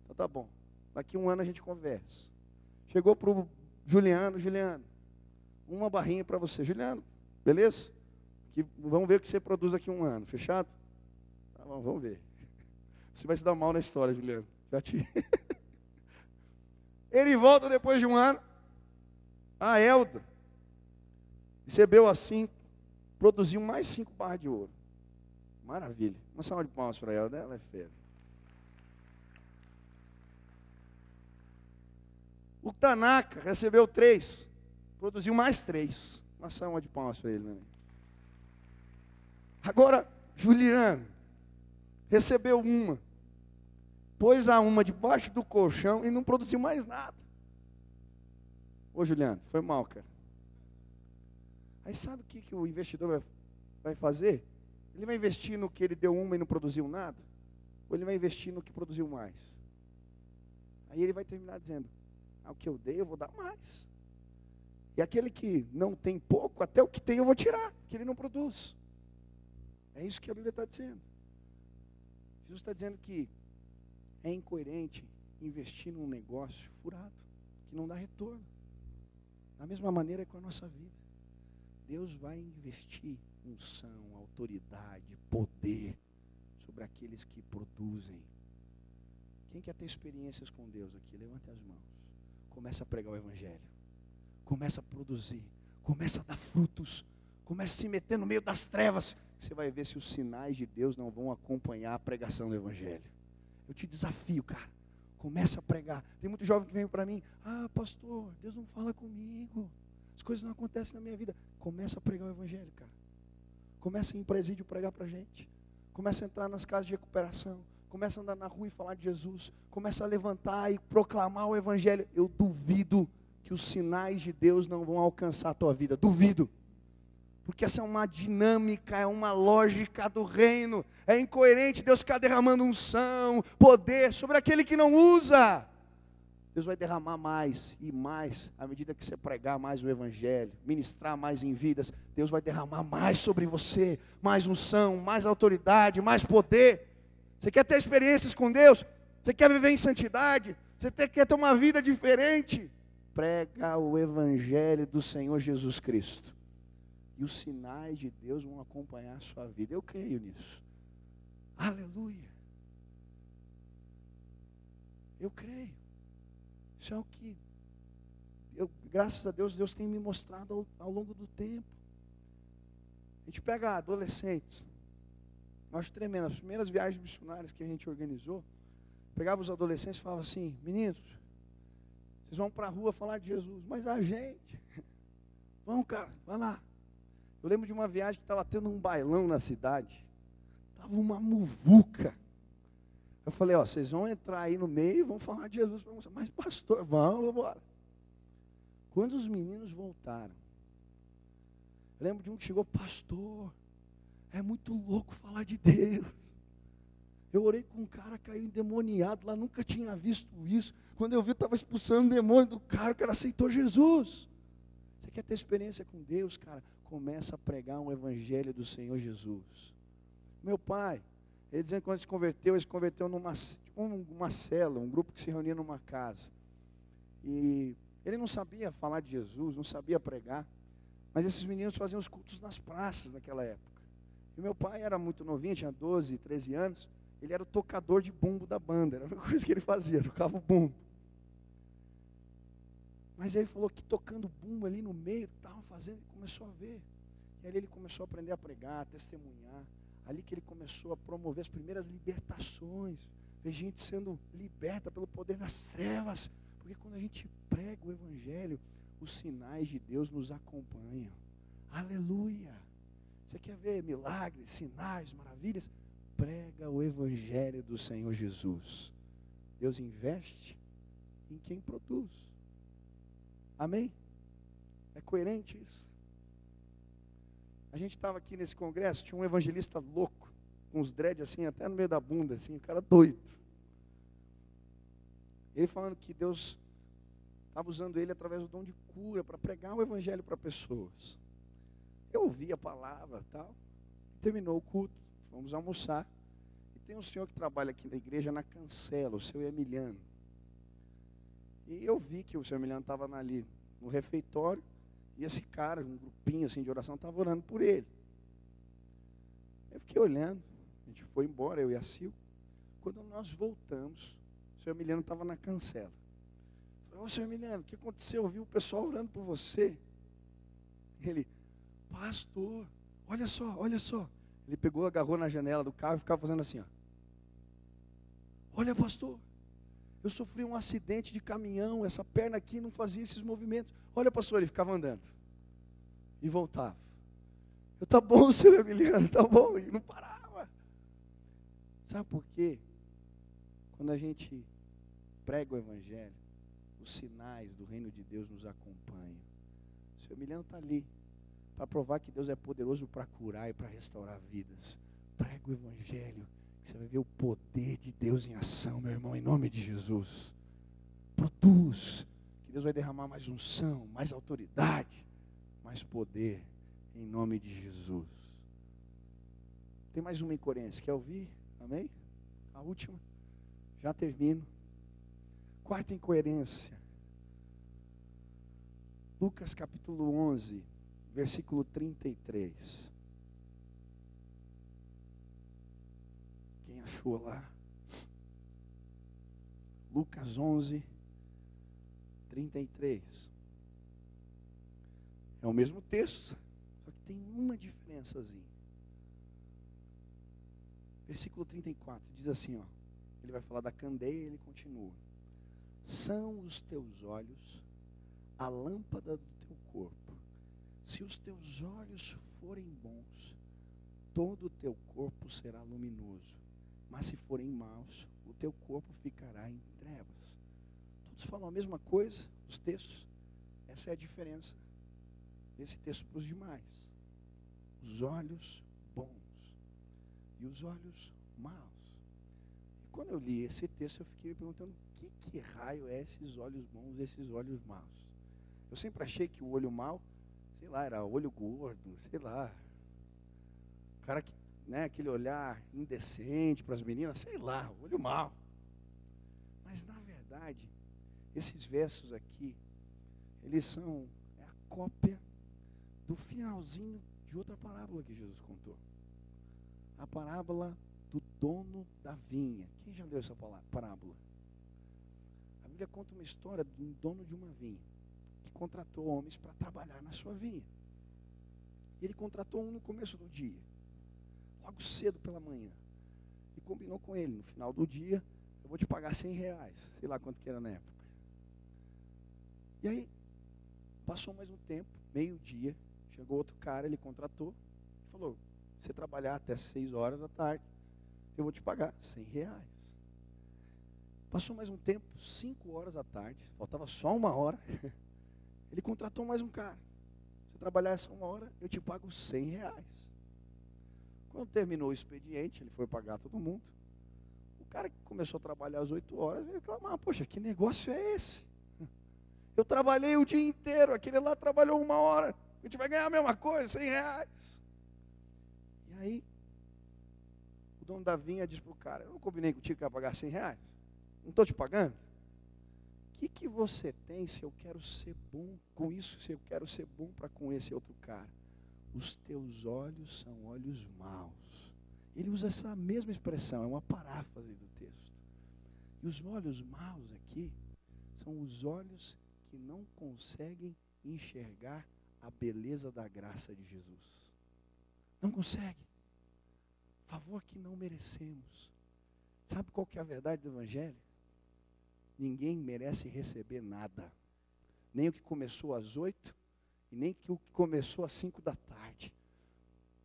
Então tá bom. Daqui 1 ano a gente conversa. Chegou para o Juliano: Juliano, 1 barrinha para você. Juliano, beleza? Vamos ver o que você produz aqui 1 ano. Fechado? Tá bom, vamos ver. Você vai se dar mal na história, Juliano. Já te... Ele volta depois de 1 ano. A Elda recebeu assim, produziu mais 5 barras de ouro. Maravilha. Uma salva de palmas para ela, ela é fera. O Tanaka recebeu 3, produziu mais 3. Uma salva de palmas para ele, né? Agora, Juliano recebeu 1, pôs a 1 debaixo do colchão e não produziu mais nada. Ô Juliano, foi mal, cara. Aí sabe o que o investidor vai fazer? Ele vai investir no que ele deu 1 e não produziu nada? Ou ele vai investir no que produziu mais? Aí ele vai terminar dizendo: o que eu dei eu vou dar mais. E aquele que não tem pouco, até o que tem eu vou tirar, porque ele não produz. É isso que a Bíblia está dizendo. Jesus está dizendo que é incoerente investir num negócio furado, que não dá retorno. Da mesma maneira com a nossa vida. Deus vai investir unção, autoridade, poder sobre aqueles que produzem. Quem quer ter experiências com Deus aqui? Levante as mãos. Começa a pregar o Evangelho. Começa a produzir. Começa a dar frutos. Começa a se meter no meio das trevas. Você vai ver se os sinais de Deus não vão acompanhar a pregação do Evangelho. Eu te desafio, cara. Começa a pregar. Tem muito jovem que vem para mim: pastor, Deus não fala comigo. As coisas não acontecem na minha vida. Começa a pregar o Evangelho, cara. Começa a ir em presídio pregar para a gente. Começa a entrar nas casas de recuperação. Começa a andar na rua e falar de Jesus. Começa a levantar e proclamar o Evangelho. Eu duvido que os sinais de Deus não vão alcançar a tua vida. Duvido. Porque essa é uma dinâmica, é uma lógica do reino. É incoerente Deus ficar derramando unção, poder sobre aquele que não usa. Deus vai derramar mais e mais, à medida que você pregar mais o Evangelho, ministrar mais em vidas. Deus vai derramar mais sobre você, mais unção, mais autoridade, mais poder. Você quer ter experiências com Deus? Você quer viver em santidade? Você quer ter uma vida diferente? Prega o Evangelho do Senhor Jesus Cristo. E os sinais de Deus vão acompanhar a sua vida. Eu creio nisso. Aleluia. Eu creio. Isso é o que, graças a Deus, Deus tem me mostrado ao longo do tempo. A gente pega adolescentes. Eu acho tremendo. As primeiras viagens missionárias que a gente organizou, pegava os adolescentes e falava assim: meninos, vocês vão para a rua falar de Jesus. Mas a gente, vamos, cara, vai lá. Eu lembro de uma viagem que estava tendo um bailão na cidade. Estava uma muvuca. Eu falei: vocês vão entrar aí no meio e vão falar de Jesus para vocês. Mas pastor, vamos embora. Quando os meninos voltaram, eu lembro de um que chegou: pastor, é muito louco falar de Deus. Eu orei com um cara, caiu endemoniado lá, nunca tinha visto isso. Quando eu vi, eu estava expulsando o demônio do cara, o cara aceitou Jesus. Você quer ter experiência com Deus, cara? Começa a pregar um evangelho do Senhor Jesus. Meu pai, ele dizendo que quando ele se converteu numa célula, um grupo que se reunia numa casa. E ele não sabia falar de Jesus, não sabia pregar, mas esses meninos faziam os cultos nas praças naquela época. E meu pai era muito novinho, tinha 12, 13 anos, ele era o tocador de bumbo da banda, era a única coisa que ele fazia, tocava o bumbo. Mas ele falou que tocando bumbo ali no meio, estava fazendo, ele começou a ver. E ali ele começou a aprender a pregar, a testemunhar. Ali que ele começou a promover as primeiras libertações. Ver gente sendo liberta pelo poder das trevas. Porque quando a gente prega o evangelho, os sinais de Deus nos acompanham. Aleluia! Você quer ver milagres, sinais, maravilhas? Prega o evangelho do Senhor Jesus. Deus investe em quem produz. Amém? É coerente isso? A gente estava aqui nesse congresso, tinha um evangelista louco, com os dreads assim, até no meio da bunda, assim, um cara doido. Ele falando que Deus estava usando ele através do dom de cura, para pregar o evangelho para pessoas. Eu ouvi a palavra e tal, terminou o culto, fomos almoçar, e tem um senhor que trabalha aqui na igreja, na Cancela, o seu Emiliano. E eu vi que o seu Emiliano estava ali no refeitório, e esse cara, um grupinho assim de oração, estava orando por ele. Eu fiquei olhando, a gente foi embora, eu e a Sil. Quando nós voltamos, o seu Emiliano estava na Cancela. Eu falei: ô, seu Emiliano, o que aconteceu? Eu vi o pessoal orando por você. Ele: pastor, olha só, olha só. Ele pegou, agarrou na janela do carro e ficava fazendo assim, ó. Olha, pastor, eu sofri um acidente de caminhão, essa perna aqui não fazia esses movimentos. Olha, pastor, ele ficava andando e voltava. Eu: tá bom, seu Emiliano, tá bom, e não parava. Sabe por quê? Quando a gente prega o evangelho, os sinais do reino de Deus nos acompanham. O seu Emiliano está ali para provar que Deus é poderoso para curar e para restaurar vidas. Prega o evangelho, que você vai ver o poder de Deus em ação, meu irmão, em nome de Jesus. Produz, que Deus vai derramar mais unção, mais autoridade, mais poder, em nome de Jesus. Tem mais uma incoerência, quer ouvir? Amém? A última, já termino. Quarta incoerência. Lucas capítulo 11, versículo 33. Quem achou lá? Lucas 11, 33. É o mesmo texto, só que tem uma diferençazinha. Versículo 34 diz assim, ó. Ele vai falar da candeia e ele continua. São os teus olhos a lâmpada do teu corpo. Se os teus olhos forem bons, todo o teu corpo será luminoso. Mas se forem maus, o teu corpo ficará em trevas. Todos falam a mesma coisa, os textos. Essa é a diferença desse texto para os demais. Os olhos bons e os olhos maus. E quando eu li esse texto, eu fiquei me perguntando, que raio é esses olhos bons e esses olhos maus? Eu sempre achei que o olho mau, sei lá, era olho gordo, sei lá. O cara que, né, aquele olhar indecente para as meninas, sei lá, olho mau. Mas na verdade, esses versos aqui, eles são a cópia do finalzinho de outra parábola que Jesus contou. A parábola do dono da vinha. Quem já leu essa parábola? A Bíblia conta uma história de um dono de uma vinha que contratou homens para trabalhar na sua vinha. E ele contratou um no começo do dia, logo cedo pela manhã, e combinou com ele: no final do dia eu vou te pagar R$100, sei lá quanto que era na época. E aí passou mais um tempo, meio-dia, chegou outro cara, ele contratou e falou: se você trabalhar até 6 horas da tarde, eu vou te pagar R$100. Passou mais um tempo, 5 horas da tarde, faltava só 1 hora. Ele contratou mais um cara. Você trabalhar essa 1 hora, eu te pago R$100. Quando terminou o expediente, ele foi pagar todo mundo. O cara que começou a trabalhar às 8 horas veio reclamar: poxa, que negócio é esse? Eu trabalhei o dia inteiro, aquele lá trabalhou 1 hora. A gente vai ganhar a mesma coisa, R$100. E aí, o dono da vinha disse para o cara: eu não combinei contigo que ia pagar R$100? Não estou te pagando? O que você tem se eu quero ser bom com isso, se eu quero ser bom para com esse outro cara? Os teus olhos são olhos maus. Ele usa essa mesma expressão, é uma paráfrase do texto. E os olhos maus aqui são os olhos que não conseguem enxergar a beleza da graça de Jesus. Não conseguem. Favor que não merecemos. Sabe qual que é a verdade do Evangelho? Ninguém merece receber nada. Nem o que começou às 8, e nem o que começou às 5 da tarde.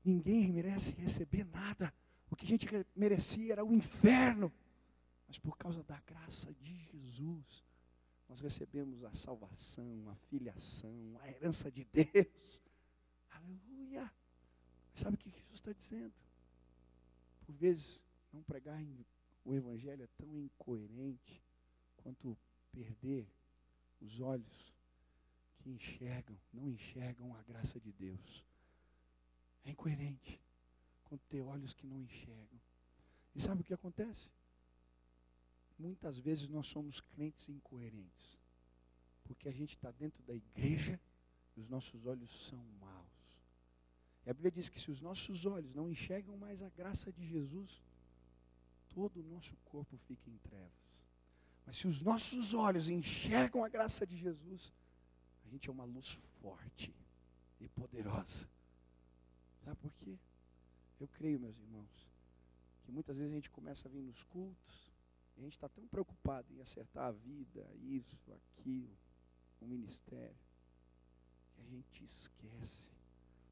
Ninguém merece receber nada. O que a gente merecia era o inferno. Mas por causa da graça de Jesus, nós recebemos a salvação, a filiação, a herança de Deus. Aleluia. Sabe o que Jesus está dizendo? Por vezes, não pregar o Evangelho é tão incoerente quanto perder os olhos que enxergam, não enxergam a graça de Deus. É incoerente quanto ter olhos que não enxergam. E sabe o que acontece? Muitas vezes nós somos crentes incoerentes, porque a gente está dentro da igreja e os nossos olhos são maus. E a Bíblia diz que se os nossos olhos não enxergam mais a graça de Jesus, todo o nosso corpo fica em trevas. Mas se os nossos olhos enxergam a graça de Jesus, a gente é uma luz forte e poderosa. Sabe por quê? Eu creio, meus irmãos, que muitas vezes a gente começa a vir nos cultos, e a gente está tão preocupado em acertar a vida, isso, aquilo, o ministério, que a gente esquece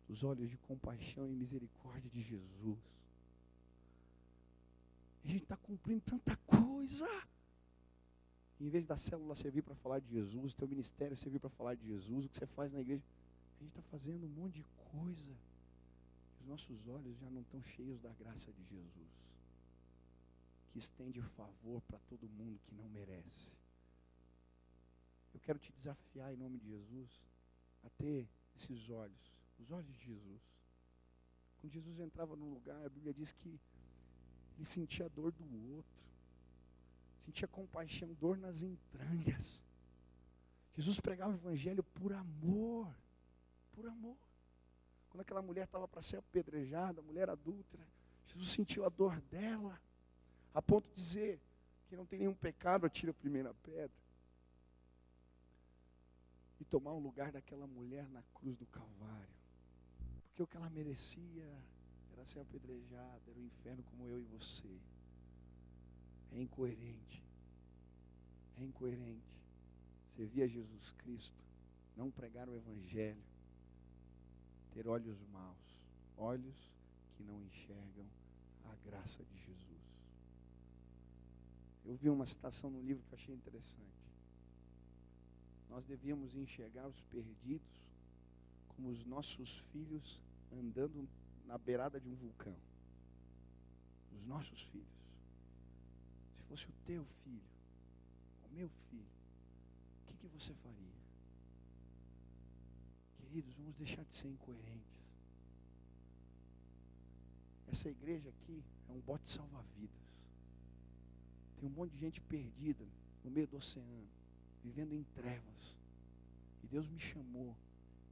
dos olhos de compaixão e misericórdia de Jesus. A gente está cumprindo tanta coisa. Em vez da célula servir para falar de Jesus, o teu ministério servir para falar de Jesus, o que você faz na igreja, a gente está fazendo um monte de coisa. Os nossos olhos já não estão cheios da graça de Jesus, que estende o favor para todo mundo que não merece. Eu quero te desafiar em nome de Jesus a ter esses olhos, os olhos de Jesus. Quando Jesus entrava num lugar, a Bíblia diz que ele sentia a dor do outro, sentia compaixão, dor nas entranhas. Jesus pregava o Evangelho por amor, por amor. Quando aquela mulher estava para ser apedrejada, a mulher adúltera, Jesus sentiu a dor dela, a ponto de dizer que não tem nenhum pecado, atira a primeira pedra. E tomar o lugar daquela mulher na cruz do Calvário. Porque o que ela merecia era ser apedrejada, era o inferno como eu e você. É incoerente. É incoerente. Servir a Jesus Cristo, não pregar o Evangelho, ter olhos maus, olhos que não enxergam a graça de Jesus. Eu vi uma citação no livro que eu achei interessante. Nós devíamos enxergar os perdidos como os nossos filhos andando na beirada de um vulcão. Os nossos filhos. Se fosse o teu filho, o meu filho, o que você faria? Queridos, vamos deixar de ser incoerentes. Essa igreja aqui é um bote salva-vidas. Tem um monte de gente perdida no meio do oceano, vivendo em trevas. E Deus me chamou,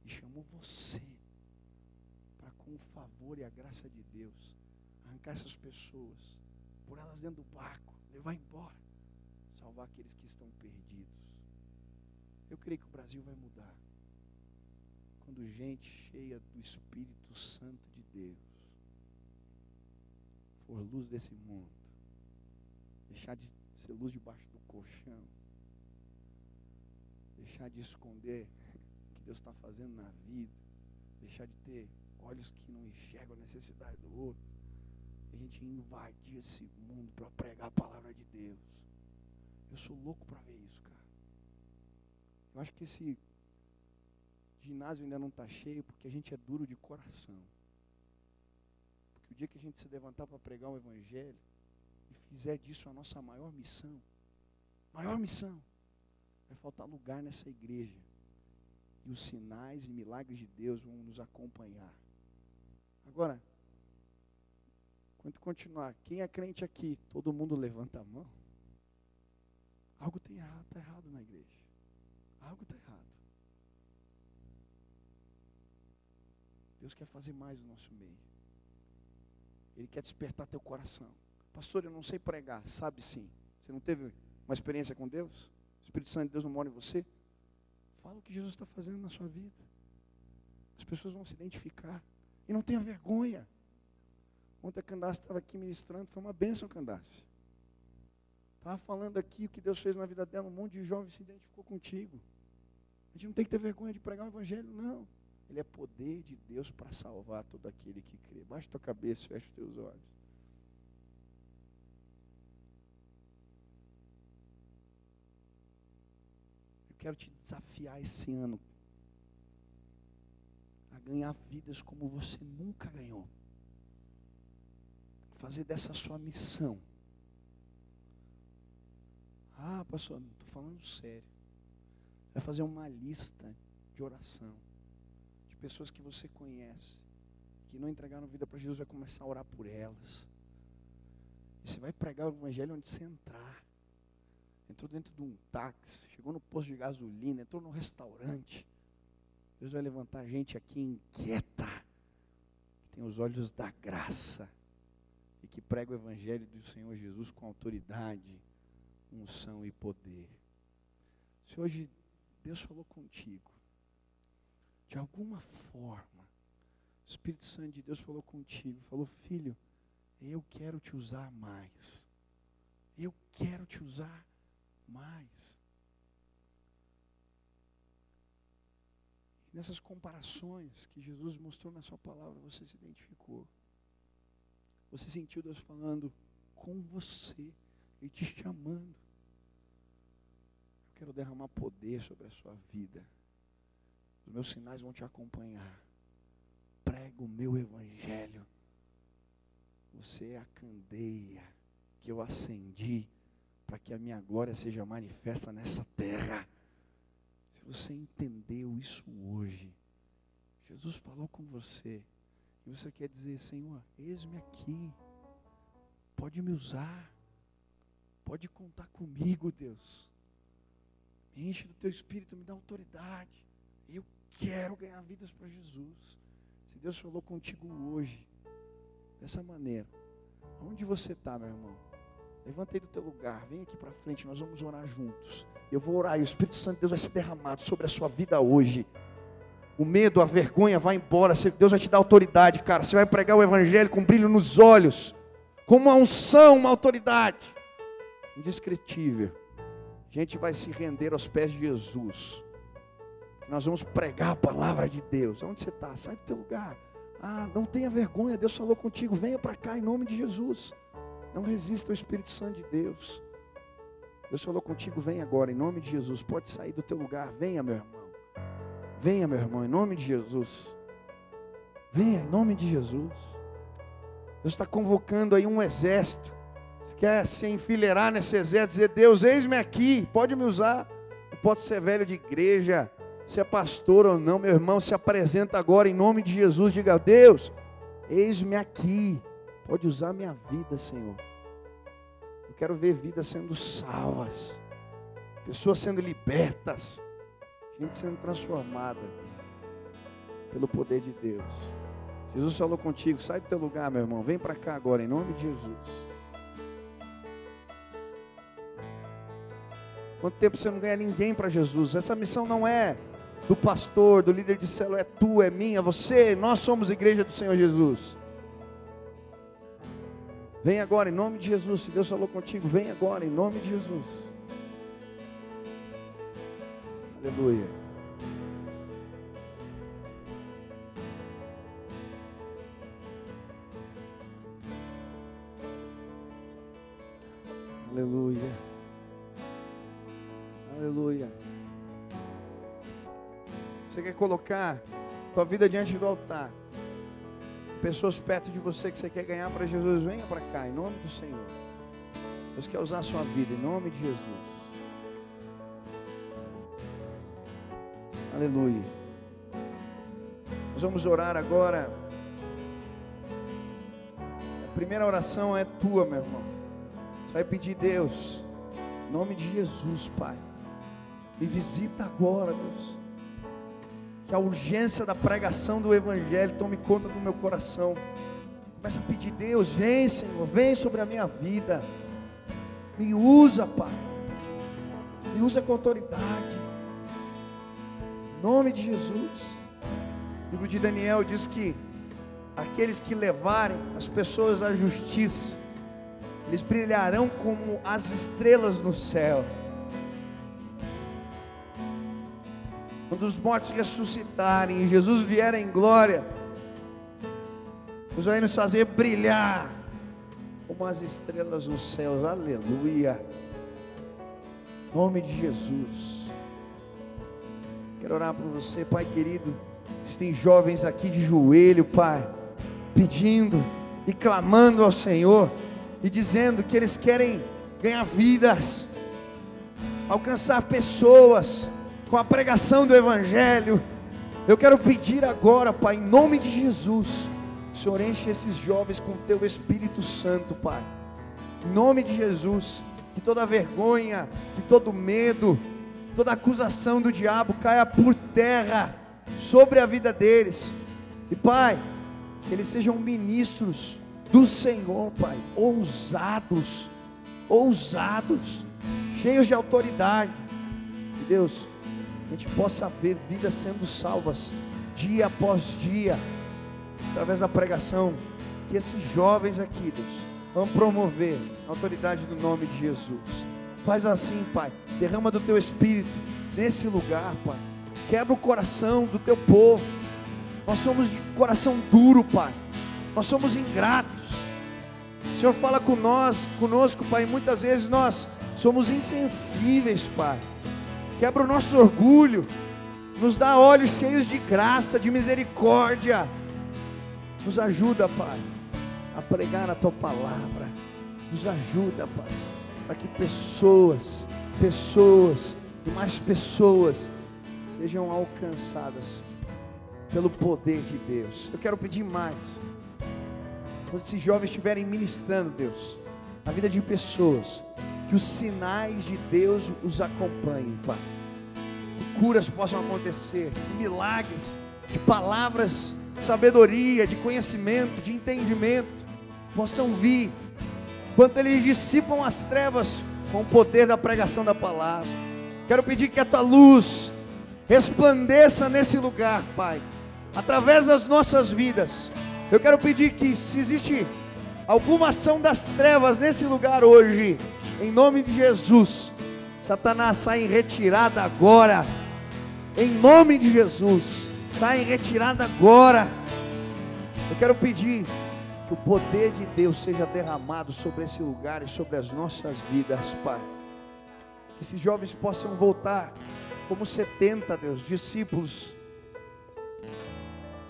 e chamou você, para com o favor e a graça de Deus, arrancar essas pessoas, por elas dentro do barco, levar embora, salvar aqueles que estão perdidos. Eu creio que o Brasil vai mudar, quando gente cheia do Espírito Santo de Deus for luz desse mundo, deixar de ser luz debaixo do colchão, deixar de esconder o que Deus está fazendo na vida, deixar de ter olhos que não enxergam a necessidade do outro, e a gente invadir esse mundo para pregar a palavra de Deus. Eu sou louco para ver isso, cara. Eu acho que O ginásio ainda não está cheio porque a gente é duro de coração. Porque o dia que a gente se levantar para pregar o Evangelho e fizer disso a nossa maior missão, vai faltar lugar nessa igreja. E os sinais e milagres de Deus vão nos acompanhar. Agora, quando continuar, quem é crente aqui? Todo mundo levanta a mão. Algo está errado na igreja. Algo está errado. Deus quer fazer mais no nosso meio. Ele quer despertar teu coração. Pastor, eu não sei pregar. Sabe sim. Você não teve uma experiência com Deus? O Espírito Santo de Deus não mora em você? Fala o que Jesus está fazendo na sua vida. As pessoas vão se identificar. E não tenha vergonha. Ontem a Candace estava aqui ministrando. Foi uma bênção, Candace. Estava falando aqui o que Deus fez na vida dela. Um monte de jovens se identificou contigo. A gente não tem que ter vergonha de pregar o Evangelho, não. Ele é poder de Deus para salvar todo aquele que crê. Baixa tua cabeça, fecha os teus olhos. Eu quero te desafiar esse ano a ganhar vidas como você nunca ganhou. Fazer dessa sua missão. Ah, pastor, não estou falando sério. Vai fazer uma lista de oração. Pessoas que você conhece, que não entregaram vida para Jesus, vai começar a orar por elas. E você vai pregar o Evangelho onde você entrar. Entrou dentro de um táxi, chegou no posto de gasolina, entrou no restaurante. Deus vai levantar gente aqui inquieta, que tem os olhos da graça, e que prega o Evangelho do Senhor Jesus com autoridade, unção e poder. Se hoje Deus falou contigo, de alguma forma, o Espírito Santo de Deus falou contigo, falou: filho, eu quero te usar mais. Eu quero te usar mais. E nessas comparações que Jesus mostrou na sua palavra, você se identificou. Você sentiu Deus falando com você e te chamando. Eu quero derramar poder sobre a sua vida. Os meus sinais vão te acompanhar. Prega o meu Evangelho. Você é a candeia que eu acendi para que a minha glória seja manifesta nessa terra. Se você entendeu isso hoje, Jesus falou com você, e você quer dizer: Senhor, eis-me aqui. Pode me usar. Pode contar comigo, Deus. Me enche do teu Espírito, me dá autoridade. Eu quero ganhar vidas para Jesus. Se Deus falou contigo hoje, dessa maneira, onde você está, meu irmão? Levanta aí do teu lugar, vem aqui para frente, nós vamos orar juntos. Eu vou orar e o Espírito Santo de Deus vai ser derramado sobre a sua vida hoje. O medo, a vergonha vai embora, Deus vai te dar autoridade, cara. Você vai pregar o Evangelho com brilho nos olhos, com uma unção, uma autoridade indescritível. A gente vai se render aos pés de Jesus. Nós vamos pregar a palavra de Deus. Onde você está? Sai do teu lugar. Ah, não tenha vergonha, Deus falou contigo. Venha para cá em nome de Jesus. Não resista ao Espírito Santo de Deus. Deus falou contigo, vem agora em nome de Jesus. Pode sair do teu lugar. Venha, meu irmão. Venha, meu irmão, em nome de Jesus. Venha em nome de Jesus. Deus está convocando aí um exército. Você quer se enfileirar nesse exército, dizer: Deus, eis-me aqui, pode me usar. Não pode ser velho de igreja, se é pastor ou não, meu irmão, se apresenta agora em nome de Jesus. Diga: Deus, eis-me aqui, pode usar minha vida, Senhor. Eu quero ver vidas sendo salvas, pessoas sendo libertas, gente sendo transformada pelo poder de Deus. Jesus falou contigo, sai do teu lugar, meu irmão, vem para cá agora em nome de Jesus. Quanto tempo você não ganha ninguém para Jesus? Essa missão não é do pastor, do líder de célula, é tua, é minha, você, nós somos a igreja do Senhor Jesus. Vem agora em nome de Jesus. Se Deus falou contigo, vem agora em nome de Jesus. Aleluia. Aleluia. Aleluia. Você quer colocar tua vida diante do altar? Pessoas perto de você que você quer ganhar para Jesus, venha para cá, em nome do Senhor. Deus quer usar a sua vida, em nome de Jesus. Aleluia. Nós vamos orar agora. A primeira oração é tua, meu irmão. Você vai pedir, Deus, em nome de Jesus, Pai, me visita agora, Deus. Que a urgência da pregação do Evangelho tome conta do meu coração. Começa a pedir, Deus, vem, Senhor, vem sobre a minha vida. Me usa, Pai. Me usa com autoridade. Em nome de Jesus. O livro de Daniel diz que aqueles que levarem as pessoas à justiça, eles brilharão como as estrelas no céu. Quando os mortos ressuscitarem e Jesus vier em glória, Deus vai nos fazer brilhar como as estrelas nos céus. Aleluia. Em nome de Jesus. Quero orar por você, Pai querido. Existem jovens aqui de joelho, Pai, pedindo e clamando ao Senhor e dizendo que eles querem ganhar vidas, alcançar pessoas com a pregação do Evangelho. Eu quero pedir agora, Pai, em nome de Jesus, o Senhor enche esses jovens com o Teu Espírito Santo, Pai. Em nome de Jesus, que toda vergonha, que todo medo, toda acusação do diabo caia por terra sobre a vida deles. E Pai, que eles sejam ministros do Senhor, Pai, ousados, cheios de autoridade. E Deus, a gente possa ver vidas sendo salvas dia após dia, através da pregação que esses jovens aqui, Deus, vão promover a autoridade do nome de Jesus. Faz assim, Pai, derrama do Teu Espírito nesse lugar, Pai. Quebra o coração do Teu povo. Nós somos de coração duro, Pai. Nós somos ingratos. O Senhor fala conosco, Pai, e muitas vezes nós somos insensíveis, Pai. Quebra o nosso orgulho, nos dá olhos cheios de graça, de misericórdia. Nos ajuda, Pai, a pregar a Tua palavra. Nos ajuda, Pai, para que pessoas e mais pessoas sejam alcançadas pelo poder de Deus. Eu quero pedir mais. Quando esses jovens estiverem ministrando, Deus, na vida de pessoas, que os sinais de Deus os acompanhem, Pai. Que curas possam acontecer, que milagres, que palavras de sabedoria, de conhecimento, de entendimento possam vir, enquanto eles dissipam as trevas com o poder da pregação da palavra. Quero pedir que a Tua luz resplandeça nesse lugar, Pai, através das nossas vidas. Eu quero pedir que, se existe alguma ação das trevas nesse lugar hoje, em nome de Jesus, Satanás, sai em retirada agora. Em nome de Jesus, sai em retirada agora. Eu quero pedir que o poder de Deus seja derramado sobre esse lugar e sobre as nossas vidas, Pai. Que esses jovens possam voltar como 70, Deus, discípulos.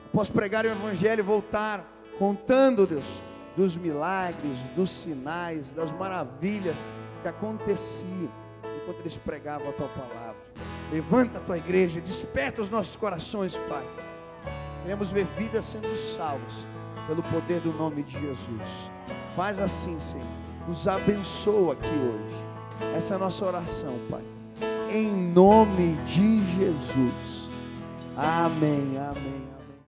Após pregar o Evangelho e voltar contando, Deus, dos milagres, dos sinais, das maravilhas que aconteciam enquanto eles pregavam a Tua palavra. Levanta a Tua igreja, desperta os nossos corações, Pai. Queremos ver vidas sendo salvas pelo poder do nome de Jesus. Faz assim, Senhor, nos abençoa aqui hoje. Essa é a nossa oração, Pai, em nome de Jesus. Amém, amém.